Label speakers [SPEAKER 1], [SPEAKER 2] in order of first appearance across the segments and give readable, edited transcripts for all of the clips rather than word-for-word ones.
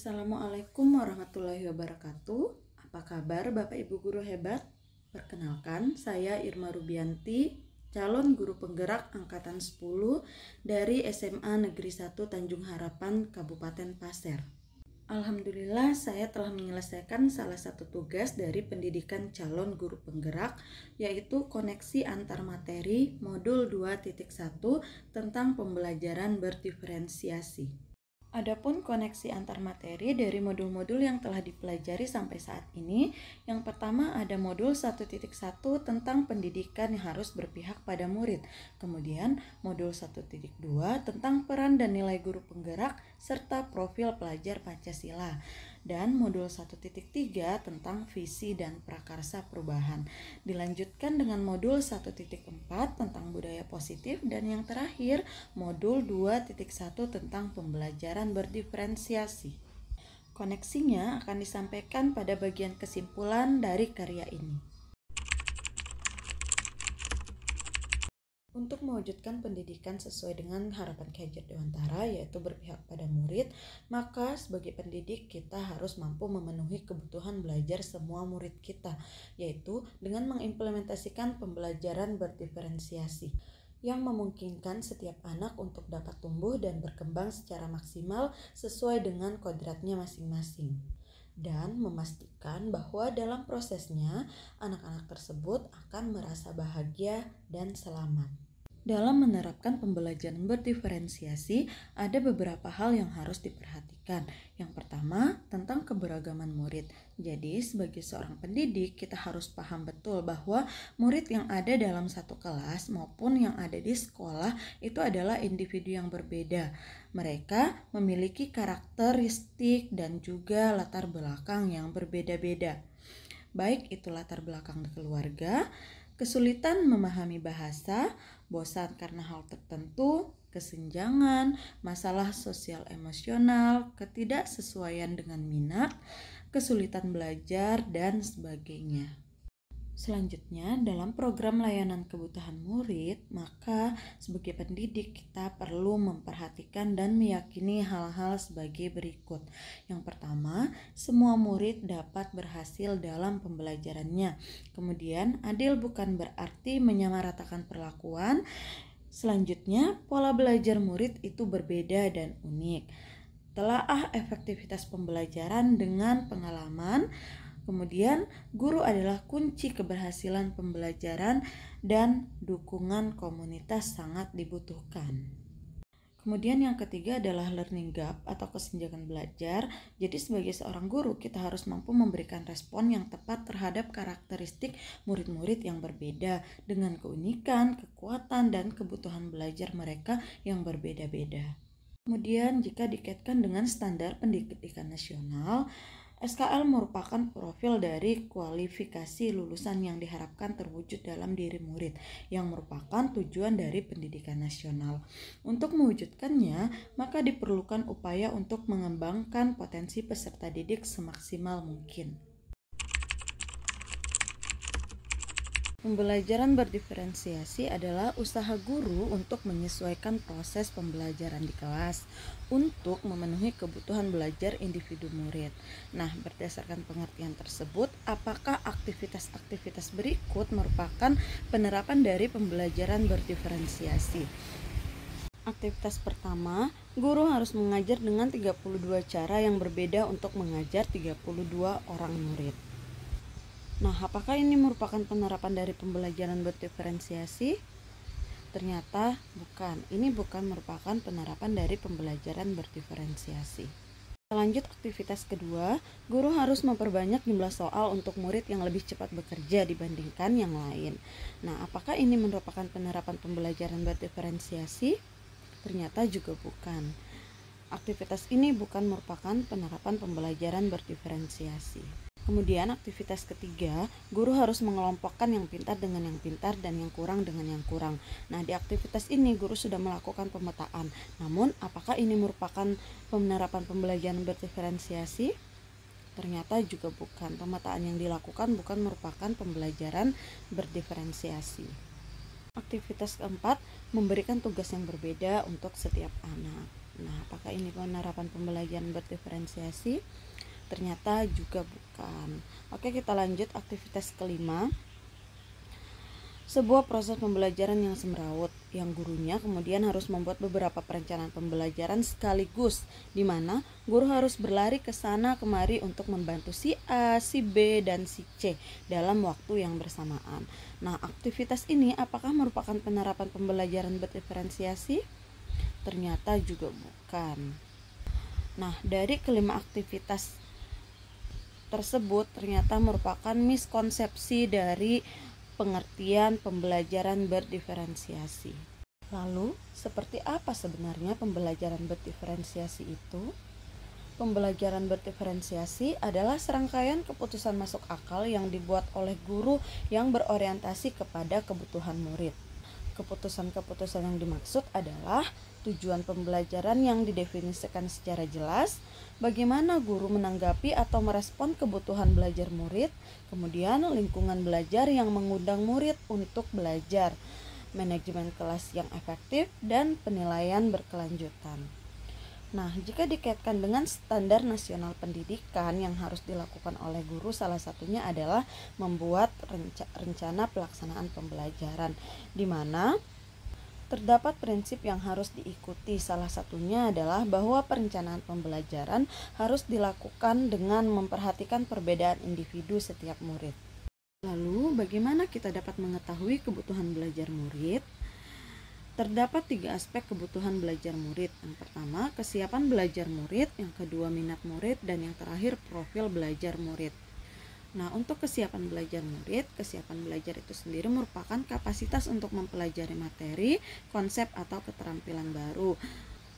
[SPEAKER 1] Assalamualaikum warahmatullahi wabarakatuh. Apa kabar Bapak Ibu guru hebat? Perkenalkan, saya Irma Rubianti, calon guru penggerak angkatan 10 dari SMA Negeri 1 Tanjung Harapan, Kabupaten Pasir. Alhamdulillah, saya telah menyelesaikan salah satu tugas dari pendidikan calon guru penggerak, yaitu koneksi antar materi modul 2.1 tentang pembelajaran berdiferensiasi. Adapun koneksi antar materi dari modul-modul yang telah dipelajari sampai saat ini, yang pertama ada modul 1.1 tentang pendidikan yang harus berpihak pada murid. Kemudian modul 1.2 tentang peran dan nilai guru penggerak serta profil pelajar Pancasila. Dan modul 1.3 tentang visi dan prakarsa perubahan. Dilanjutkan dengan modul 1.4 tentang budaya positif, dan yang terakhir modul 2.1 tentang pembelajaran berdiferensiasi. Koneksinya akan disampaikan pada bagian kesimpulan dari karya ini. Untuk mewujudkan pendidikan sesuai dengan harapan Ki Hajar Dewantara, yaitu berpihak pada murid, maka sebagai pendidik kita harus mampu memenuhi kebutuhan belajar semua murid kita, yaitu dengan mengimplementasikan pembelajaran berdiferensiasi yang memungkinkan setiap anak untuk dapat tumbuh dan berkembang secara maksimal sesuai dengan kodratnya masing-masing. Dan memastikan bahwa dalam prosesnya anak-anak tersebut akan merasa bahagia dan selamat. Dalam menerapkan pembelajaran berdiferensiasi, ada beberapa hal yang harus diperhatikan. Yang pertama, tentang keberagaman murid. Jadi, sebagai seorang pendidik, kita harus paham betul bahwa murid yang ada dalam satu kelas maupun yang ada di sekolah itu adalah individu yang berbeda. Mereka memiliki karakteristik dan juga latar belakang yang berbeda-beda. Baik itu latar belakang keluarga, kesulitan memahami bahasa, bosan karena hal tertentu, kesenjangan, masalah sosial emosional, ketidaksesuaian dengan minat, kesulitan belajar, dan sebagainya. Selanjutnya, dalam program layanan kebutuhan murid, maka sebagai pendidik kita perlu memperhatikan dan meyakini hal-hal sebagai berikut. Yang pertama, semua murid dapat berhasil dalam pembelajarannya. Kemudian, adil bukan berarti menyamaratakan perlakuan. Selanjutnya, pola belajar murid itu berbeda dan unik. Telaah efektivitas pembelajaran dengan pengalaman. Kemudian, guru adalah kunci keberhasilan pembelajaran dan dukungan komunitas sangat dibutuhkan. Kemudian yang ketiga adalah learning gap atau kesenjangan belajar. Jadi sebagai seorang guru kita harus mampu memberikan respon yang tepat terhadap karakteristik murid-murid yang berbeda dengan keunikan, kekuatan, dan kebutuhan belajar mereka yang berbeda-beda. Kemudian jika dikaitkan dengan standar pendidikan nasional, SKL merupakan profil dari kualifikasi lulusan yang diharapkan terwujud dalam diri murid, yang merupakan tujuan dari pendidikan nasional. Untuk mewujudkannya, maka diperlukan upaya untuk mengembangkan potensi peserta didik semaksimal mungkin. Pembelajaran berdiferensiasi adalah usaha guru untuk menyesuaikan proses pembelajaran di kelas untuk memenuhi kebutuhan belajar individu murid. Nah, berdasarkan pengertian tersebut, apakah aktivitas-aktivitas berikut merupakan penerapan dari pembelajaran berdiferensiasi? Aktivitas pertama, guru harus mengajar dengan 32 cara yang berbeda untuk mengajar 32 orang murid. Nah, apakah ini merupakan penerapan dari pembelajaran berdiferensiasi? Ternyata bukan. Ini bukan merupakan penerapan dari pembelajaran berdiferensiasi. Lanjut aktivitas kedua, guru harus memperbanyak jumlah soal untuk murid yang lebih cepat bekerja dibandingkan yang lain. Nah, apakah ini merupakan penerapan pembelajaran berdiferensiasi? Ternyata juga bukan. Aktivitas ini bukan merupakan penerapan pembelajaran berdiferensiasi. Kemudian aktivitas ketiga, guru harus mengelompokkan yang pintar dengan yang pintar dan yang kurang dengan yang kurang. Nah, di aktivitas ini guru sudah melakukan pemetaan. Namun, apakah ini merupakan penerapan pembelajaran berdiferensiasi? Ternyata juga bukan. Pemetaan yang dilakukan bukan merupakan pembelajaran berdiferensiasi. Aktivitas keempat, memberikan tugas yang berbeda untuk setiap anak. Nah, apakah ini penerapan pembelajaran berdiferensiasi? Ternyata juga bukan. Oke, kita lanjut aktivitas kelima. Sebuah proses pembelajaran yang semrawut, yang gurunya kemudian harus membuat beberapa perencanaan pembelajaran sekaligus, di mana guru harus berlari ke sana kemari untuk membantu si A, si B, dan si C dalam waktu yang bersamaan. Nah, aktivitas ini apakah merupakan penerapan pembelajaran berdiferensiasi? Ternyata juga bukan. Nah, dari kelima aktivitas tersebut ternyata merupakan miskonsepsi dari pengertian pembelajaran berdiferensiasi. Lalu, seperti apa sebenarnya pembelajaran berdiferensiasi itu? Pembelajaran berdiferensiasi adalah serangkaian keputusan masuk akal yang dibuat oleh guru yang berorientasi kepada kebutuhan murid. Keputusan-keputusan yang dimaksud adalah tujuan pembelajaran yang didefinisikan secara jelas, bagaimana guru menanggapi atau merespon kebutuhan belajar murid, kemudian lingkungan belajar yang mengundang murid untuk belajar, manajemen kelas yang efektif, dan penilaian berkelanjutan. Nah, jika dikaitkan dengan standar nasional pendidikan yang harus dilakukan oleh guru, salah satunya adalah membuat rencana pelaksanaan pembelajaran, di mana terdapat prinsip yang harus diikuti. Salah satunya adalah bahwa perencanaan pembelajaran harus dilakukan dengan memperhatikan perbedaan individu setiap murid. Lalu, bagaimana kita dapat mengetahui kebutuhan belajar murid? Terdapat 3 aspek kebutuhan belajar murid. Yang pertama, kesiapan belajar murid, yang kedua, minat murid, dan yang terakhir, profil belajar murid. Nah, untuk kesiapan belajar murid, kesiapan belajar itu sendiri merupakan kapasitas untuk mempelajari materi, konsep, atau keterampilan baru.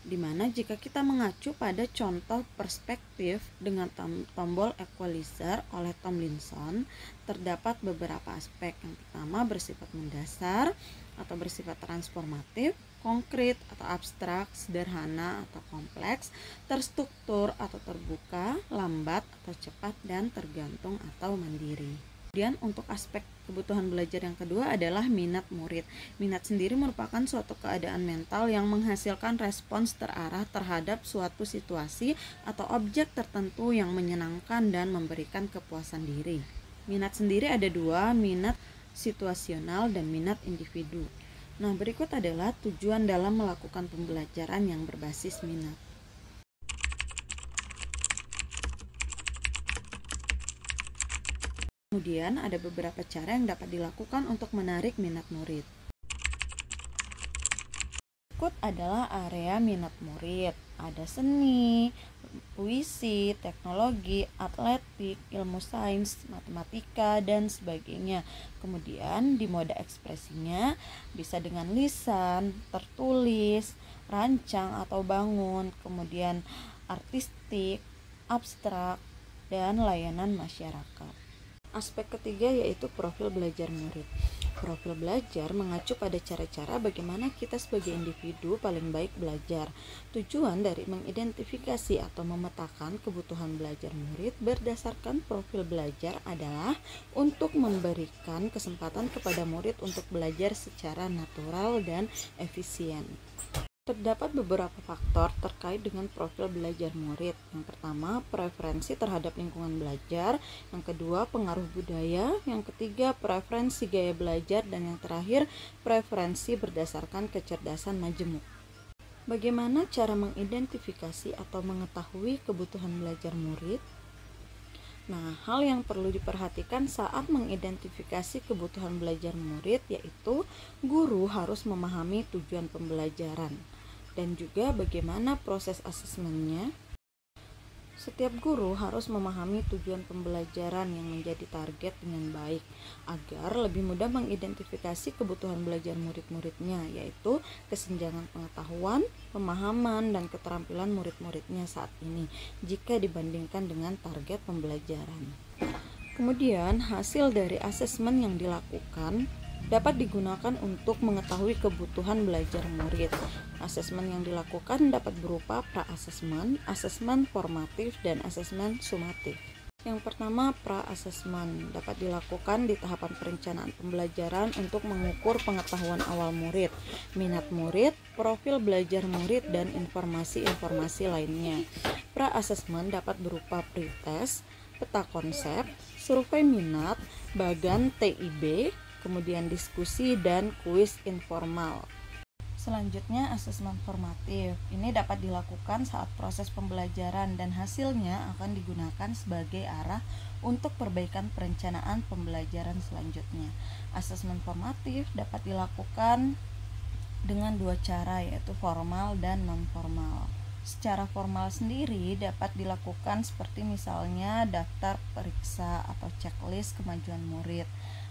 [SPEAKER 1] Dimana jika kita mengacu pada contoh perspektif dengan tombol equalizer oleh Tomlinson, terdapat beberapa aspek. Yang pertama, bersifat mendasar atau bersifat transformatif, konkret atau abstrak, sederhana atau kompleks, terstruktur atau terbuka, lambat atau cepat, dan tergantung atau mandiri. Kemudian untuk aspek kebutuhan belajar yang kedua adalah minat murid. Minat sendiri merupakan suatu keadaan mental yang menghasilkan respons terarah terhadap suatu situasi atau objek tertentu yang menyenangkan dan memberikan kepuasan diri. Minat sendiri ada 2, minat situasional dan minat individu. Nah, berikut adalah tujuan dalam melakukan pembelajaran yang berbasis minat. Kemudian ada beberapa cara yang dapat dilakukan untuk menarik minat murid. Berikut adalah area minat murid. Ada seni, puisi, teknologi, atletik, ilmu sains, matematika, dan sebagainya. Kemudian di mode ekspresinya bisa dengan lisan, tertulis, rancang atau bangun, kemudian artistik, abstrak, dan layanan masyarakat. Aspek ketiga yaitu profil belajar murid. Profil belajar mengacu pada cara-cara bagaimana kita sebagai individu paling baik belajar. Tujuan dari mengidentifikasi atau memetakan kebutuhan belajar murid berdasarkan profil belajar adalah untuk memberikan kesempatan kepada murid untuk belajar secara natural dan efisien. Terdapat beberapa faktor terkait dengan profil belajar murid. Yang pertama, preferensi terhadap lingkungan belajar. Yang kedua, pengaruh budaya. Yang ketiga, preferensi gaya belajar. Dan yang terakhir, preferensi berdasarkan kecerdasan majemuk. Bagaimana cara mengidentifikasi atau mengetahui kebutuhan belajar murid? Nah, hal yang perlu diperhatikan saat mengidentifikasi kebutuhan belajar murid yaitu guru harus memahami tujuan pembelajaran dan juga bagaimana proses asesmennya. Setiap guru harus memahami tujuan pembelajaran yang menjadi target dengan baik agar lebih mudah mengidentifikasi kebutuhan belajar murid-muridnya, yaitu kesenjangan pengetahuan, pemahaman, dan keterampilan murid-muridnya saat ini jika dibandingkan dengan target pembelajaran. Kemudian hasil dari asesmen yang dilakukan dapat digunakan untuk mengetahui kebutuhan belajar murid. Asesmen yang dilakukan dapat berupa pra-asesmen, asesmen formatif, dan asesmen sumatif. Yang pertama, pra-assessment dapat dilakukan di tahapan perencanaan pembelajaran untuk mengukur pengetahuan awal murid, minat murid, profil belajar murid, dan informasi-informasi lainnya. Pra-assessment dapat berupa pretest, peta konsep, survei minat, bagan TIB, kemudian diskusi, dan kuis informal. Selanjutnya, asesmen formatif. Ini dapat dilakukan saat proses pembelajaran dan hasilnya akan digunakan sebagai arah untuk perbaikan perencanaan pembelajaran selanjutnya. Asesmen formatif dapat dilakukan dengan dua cara, yaitu formal dan non-formal. Secara formal sendiri dapat dilakukan seperti misalnya daftar periksa atau checklist kemajuan murid,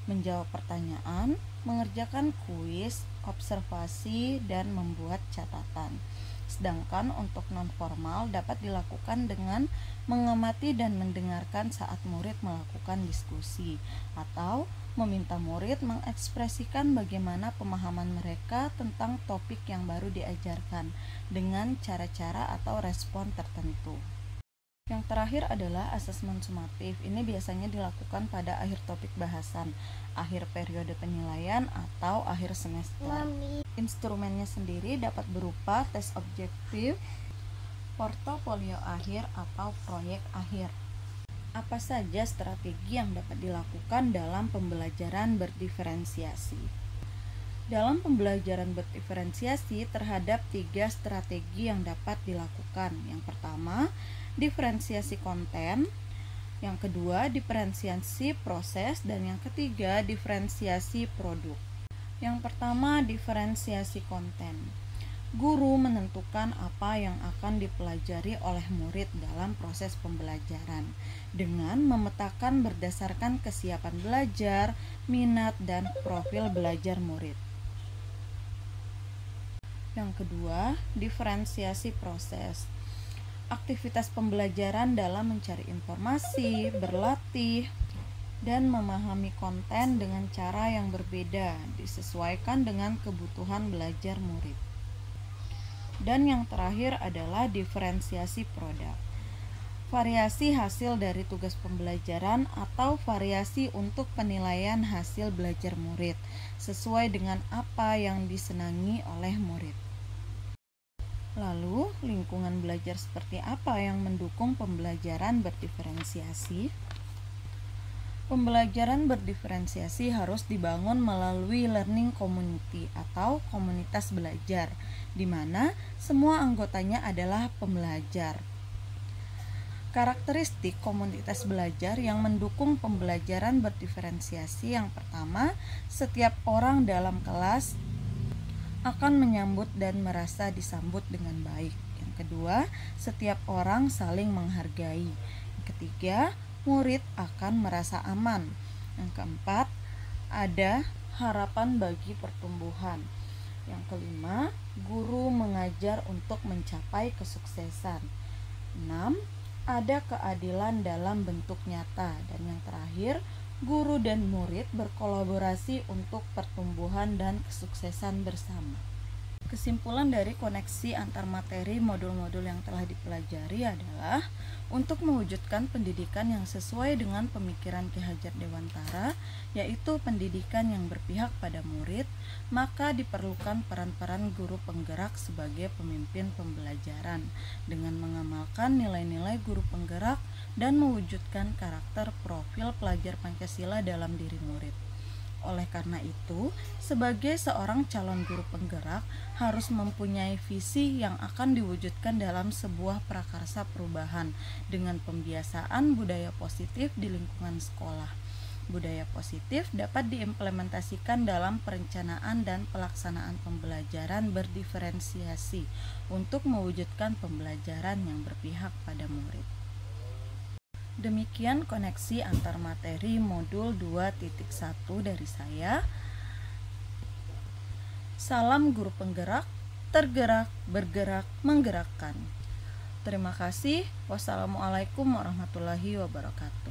[SPEAKER 1] menjawab pertanyaan, mengerjakan kuis, observasi, dan membuat catatan. Sedangkan untuk non-formal dapat dilakukan dengan mengamati dan mendengarkan saat murid melakukan diskusi, atau meminta murid mengekspresikan bagaimana pemahaman mereka tentang topik yang baru diajarkan dengan cara-cara atau respon tertentu. Yang terakhir adalah asesmen sumatif. Ini biasanya dilakukan pada akhir topik bahasan, akhir periode penilaian, atau akhir semester. Instrumennya sendiri dapat berupa tes objektif, portofolio akhir, atau proyek akhir. Apa saja strategi yang dapat dilakukan dalam pembelajaran berdiferensiasi? Dalam pembelajaran berdiferensiasi terhadap 3 strategi yang dapat dilakukan. Yang pertama, diferensiasi konten, yang kedua, diferensiasi proses, dan yang ketiga, diferensiasi produk. Yang pertama, diferensiasi konten. Guru menentukan apa yang akan dipelajari oleh murid dalam proses pembelajaran dengan memetakan berdasarkan kesiapan belajar, minat, dan profil belajar murid. Yang kedua, diferensiasi proses. Aktivitas pembelajaran dalam mencari informasi, berlatih, dan memahami konten dengan cara yang berbeda, disesuaikan dengan kebutuhan belajar murid. Dan yang terakhir adalah diferensiasi produk. Variasi hasil dari tugas pembelajaran atau variasi untuk penilaian hasil belajar murid, sesuai dengan apa yang disenangi oleh murid. Lalu, lingkungan belajar seperti apa yang mendukung pembelajaran berdiferensiasi? Pembelajaran berdiferensiasi harus dibangun melalui learning community atau komunitas belajar, di mana semua anggotanya adalah pembelajar. Karakteristik komunitas belajar yang mendukung pembelajaran berdiferensiasi: yang pertama, setiap orang dalam kelas akan menyambut dan merasa disambut dengan baik. Yang kedua, setiap orang saling menghargai. Yang ketiga, murid akan merasa aman. Yang keempat, ada harapan bagi pertumbuhan. Yang kelima, guru mengajar untuk mencapai kesuksesan. 6. Ada keadilan dalam bentuk nyata. Dan yang terakhir, guru dan murid berkolaborasi untuk pertumbuhan dan kesuksesan bersama. Kesimpulan dari koneksi antar materi modul-modul yang telah dipelajari adalah untuk mewujudkan pendidikan yang sesuai dengan pemikiran Ki Hajar Dewantara, yaitu pendidikan yang berpihak pada murid, maka diperlukan peran-peran guru penggerak sebagai pemimpin pembelajaran dengan mengamalkan nilai-nilai guru penggerak dan mewujudkan karakter profil pelajar Pancasila dalam diri murid. Oleh karena itu, sebagai seorang calon guru penggerak harus mempunyai visi yang akan diwujudkan dalam sebuah prakarsa perubahan dengan pembiasaan budaya positif di lingkungan sekolah. Budaya positif dapat diimplementasikan dalam perencanaan dan pelaksanaan pembelajaran berdiferensiasi untuk mewujudkan pembelajaran yang berpihak pada murid. Demikian koneksi antar materi modul 2.1 dari saya. Salam guru penggerak, tergerak, bergerak, menggerakkan. Terima kasih. Wassalamualaikum warahmatullahi wabarakatuh.